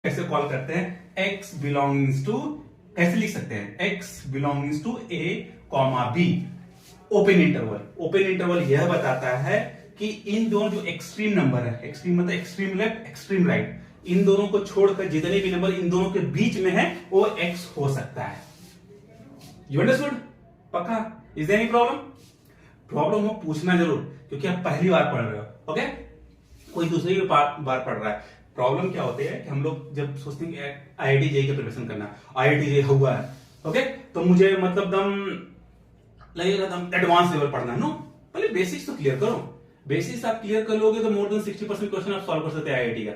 कैसे कॉल करते हैं, x बिलोंगिंग्स टू, कैसे लिख सकते हैं, x belongings to a comma b open interval. Open interval यह बताता है कि इन दोनों जो एक्सट्रीम नंबर है, एक्सट्रीम मतलब एक्सट्रीम लेफ्ट एक्सट्रीम राइट, इन दोनों को छोड़कर जितने भी नंबर इन दोनों के बीच में है वो x हो सकता है। You understood? पक्का? Is there any problem? Problem हो पूछना जरूर, क्योंकि आप पहली बार पढ़ रहे हो। ओके, कोई दूसरी बार पढ़ रहा है। प्रॉब्लम क्या होती है कि हम लोग जब सोचते हैं कि आईआईटी जेईई की प्रिपरेशन करना, आईआईटी जेईई हुआ है, ओके, तो मुझे मतलब दम लगेगा दम एडवांस लेवल पढ़ना है। नो, पहले बेसिक्स तो क्लियर करो। बेसिक्स आप क्लियर कर लोगे तो मोर देन 60% क्वेश्चन आप सॉल्व कर सकते हैं आईआईटी का।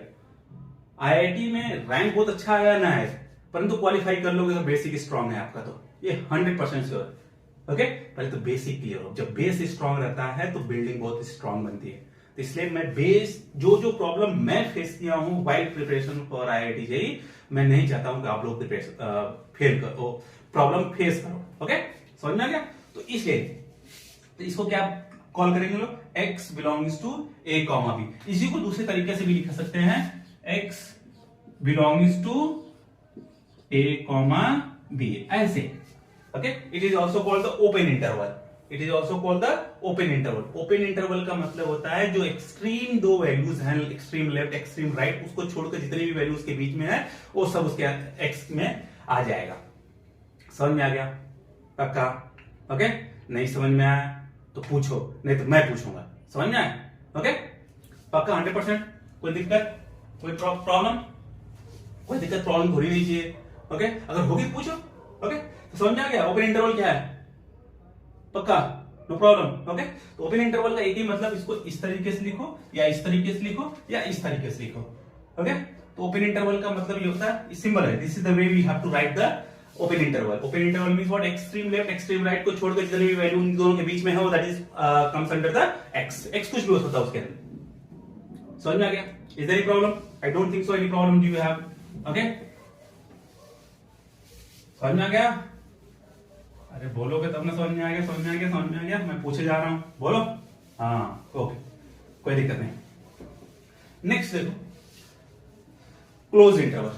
आईआईटी में रैंक बहुत अच्छा आया ना है, परंतु क्वालिफाई कर लोगे तो बेसिक स्ट्रांग है आपका, तो ये 100% श्योर। ओके, पहले तो बेसिक क्लियर हो। जब बेस स्ट्रांग रहता है तो बिल्डिंग बहुत स्ट्रांग बनती है। तो इसलिए मैं बेस जो प्रॉब्लम मैं फेस किया हूं while preparation for IIT JEE, मैं नहीं चाहता हूं कि आप लोग फेल करो, प्रॉब्लम फेस करो। ओके, समझ में आ गया? तो इसलिए तो इसको क्या कॉल करेंगे लोग, x belongings to a comma b। इसी को दूसरे तरीके से भी लिख सकते हैं, x belongings to a comma b, ऐसे। Okay, it is also called the open interval. It is also called the open interval. Open interval का मतलब होता है जो एक्सट्रीम दो वैल्यूज हैं, एक्सट्रीम लेफ्ट एक्सट्रीम राइट, उसको छोड़कर जितने भी वैल्यूज के बीच में है वो सब उसके एक्स में आ जाएगा। समझ में आ गया? पक्का? ओके, नहीं समझ में आया तो पूछो, नहीं तो मैं पूछूंगा। समझ में आया? ओके, पक्का 100%? कोई दिक्कत, कोई प्रॉब्लम? कोई दिक्कत प्रॉब्लम थोड़ी नहीं चाहिए। ओके, अगर होगी पूछो। ओके, तो समझ में आ गया ओपन इंटरवल क्या है? पक्का? No problem. ओके, तो ओपन इंटरवल का एक ही मतलब, इसको इस तरीके से लिखो या इस तरीके से लिखो या इस तरीके से लिखो। ओके, तो ओपन इंटरवल का मतलब ये होता है, सिंबल है, this is the way we have to write the open interval. Open interval means what? Extreme left extreme right को छोड़कर जितने भी वैल्यू इन दोनों के बीच में है वो that is comes under the x. X कुछ भी हो सकता है उसके अंदर। समझ में आ गया? Is there any problem? I don't think so any problem do you have? Okay, समझ में आ गया? अरे बोलोगे तब ना समझ में आ गया, समझ में आ गया, समझ में आ गया, मैं पूछे जा रहा हूं, बोलो। हाँ, ओके, कोई दिक्कत नहीं। नेक्स्ट देखो, क्लोज इंटरवल।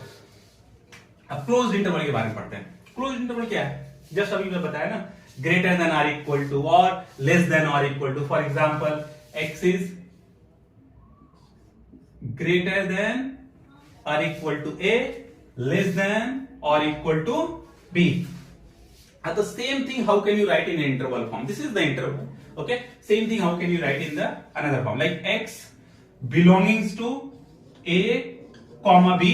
अब क्लोज इंटरवल के बारे में पढ़ते हैं। क्लोज इंटरवल क्या है? जस्ट अभी मैं बताया ना, greater than or equal to और लेस देन और equal to. For example, x is greater than or equal to a, less than और equal to b. The same thing, how can you write in interval form? This is the interval. Okay, same thing, how can you write in the another form, like x belongings to a comma b,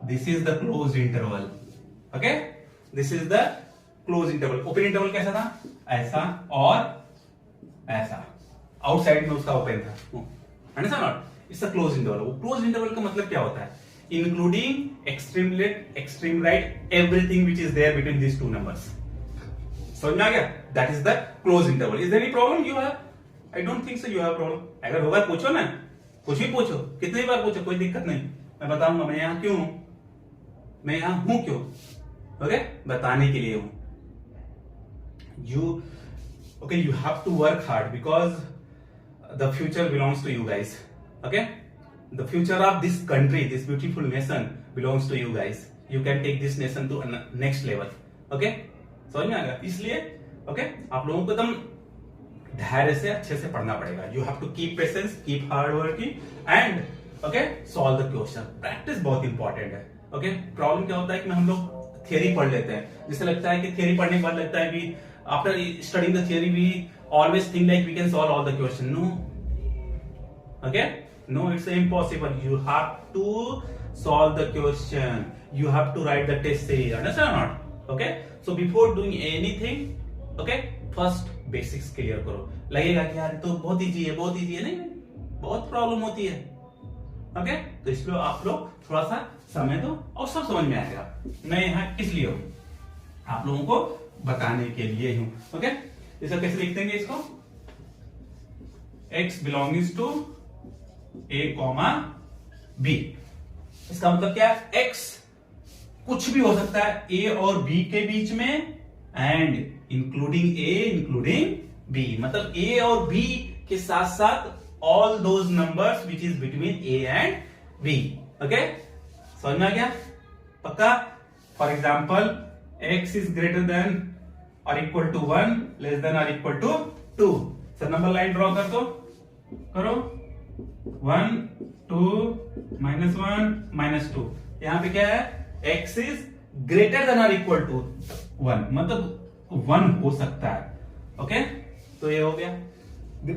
this is the closed interval. Okay, this is the closed interval. Open interval कैसा था? ऐसा और ऐसा, outside में उसका open था, understand not? It's a closed interval. Closed interval का मतलब क्या होता है? Including extreme left, extreme right, everything which is there between these two numbers. समझ में आ गया? That is the close interval. Is there any problem you have? I don't think so you have problem. अगर होगा पूछो ना, कुछ भी पूछो, कितनी बार पूछो, कोई दिक्कत नहीं, मैं बताऊंगा मैं यहां क्यों हूं, मैं यहां हूं क्यों। ओके, बताने के लिए हूं। You have to work hard because the future belongs to you guys. Okay, the future of this country, this beautiful nation belongs to you guys. You can take this nation to next level. Okay, समझ में आ गया? इसलिए okay, आप लोगों को एकदम धैर्य से अच्छे से पढ़ना पड़ेगा। You have to keep patience, keep hard working and okay solve the question. Practice बहुत इंपॉर्टेंट है। ओके, प्रॉब्लम क्या होता है कि हम लोग थियरी पढ़ लेते हैं, जिससे लगता है कि थियरी पढ़ने के बाद लगता है कि after studying the theory we always think like we can solve all the question. No, okay, no, it's impossible. You have to solve the question, you have to write the test series, understand not? Okay, so before doing anything, okay, first basics clear करो। लगेगा कि यार तो बहुत easy है, बहुत easy है, नहीं, बहुत प्रॉब्लम होती है। ओके, तो इसलिए आप लोग थोड़ा सा समय दो और सब समझ में आएगा। मैं यहाँ किस लिए हूं? आप लोगों को बताने के लिए हूं। ओके, इसको कैसे लिख देंगे? इसको x belongings to a comma b। इसका मतलब क्या है? x कुछ भी हो सकता है ए और बी के बीच में, and including A including B, मतलब ए और बी के साथ साथ all those numbers which is between A and B. Okay, समझ में आ गया? पक्का? For example x is greater than और इक्वल टू 1, लेस देन और equal to 2। Sir number line draw कर दो, करो 1 2 -1 -2। यहां पे क्या है? x इज ग्रेटर देन और इक्वल टू 1, मतलब 1 हो सकता है। ओके, तो ये हो गया।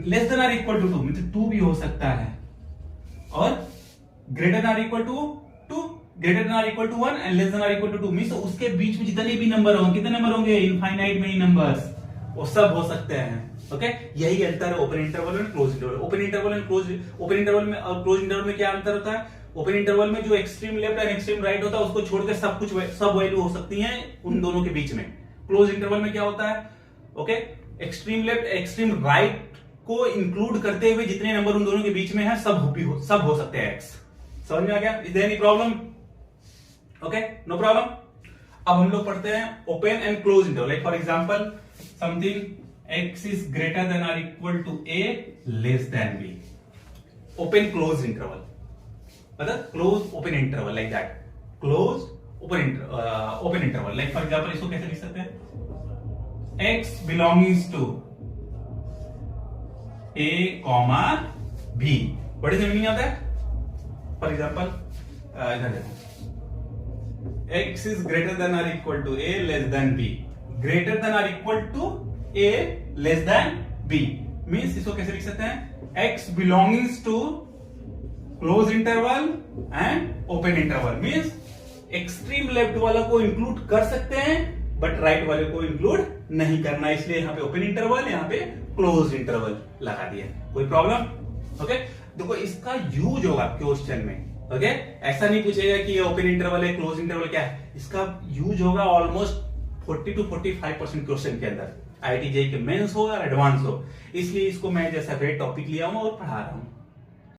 लेस देन और इक्वल टू 2 मतलब 2 भी हो सकता है, और ग्रेटर देन और इक्वल टू 2, ग्रेटर देन और equal to 1 and less than और इक्वल टू 2 मींस उसके बीच में जितने भी नंबर होंगे, कितने नंबर होंगे? इनफाइनाइट मेनी नंबर्स, वो सब हो सकते हैं। ओके, यही अंतर है ओपन इंटरवल और close interval. Open interval and close, open interval में और क्लोज इंटरवल में क्या अंतर होता है? ओपन इंटरवल में जो extreme left and extreme right होता है उसको छोड़कर सब कुछ, सब वैल्यू हो सकती है उन दोनों के बीच में। क्लोज इंटरवल में क्या होता है? Okay, extreme left extreme right को इंक्लूड करते हुए जितने नंबर उन दोनों के बीच में है सब हो सकते हैं एक्स। समझ में आ गया? Is there any problem? Okay, no problem. अब हम लोग पढ़ते हैं open and close interval. Like for example something x is greater than और equal to a less than b। Open close interval मतलब close open interval, like that. Close open interval. Like for example इसको कैसे लिख सकते हैं? x belongings to a comma b। What is the meaning of that? For example इधर देखो, x is greater than or equal to a less than b, greater than or equal to a less than b means इसको कैसे लिख सकते हैं? x belongs to close interval and open interval means extreme left वाला को include कर सकते हैं बट राइट वाले को इंक्लूड नहीं करना, इसलिए यहाँ पे ओपन इंटरवल, यहाँ पे क्लोज इंटरवल लगा दिया। कोई प्रॉब्लम? ओके, देखो इसका यूज होगा क्वेश्चन में। ओके, ऐसा नहीं पूछेगा कि ये ओपन इंटरवल है, क्लोज इंटरवल क्या है। इसका यूज होगा ऑलमोस्ट 40 to 45% क्वेश्चन के अंदर, IIT JEE के मेंस हो या एडवांस हो, इसलिए इसको मैं जैसा सेपरेट टॉपिक लिया हूं और पढ़ा रहा हूं।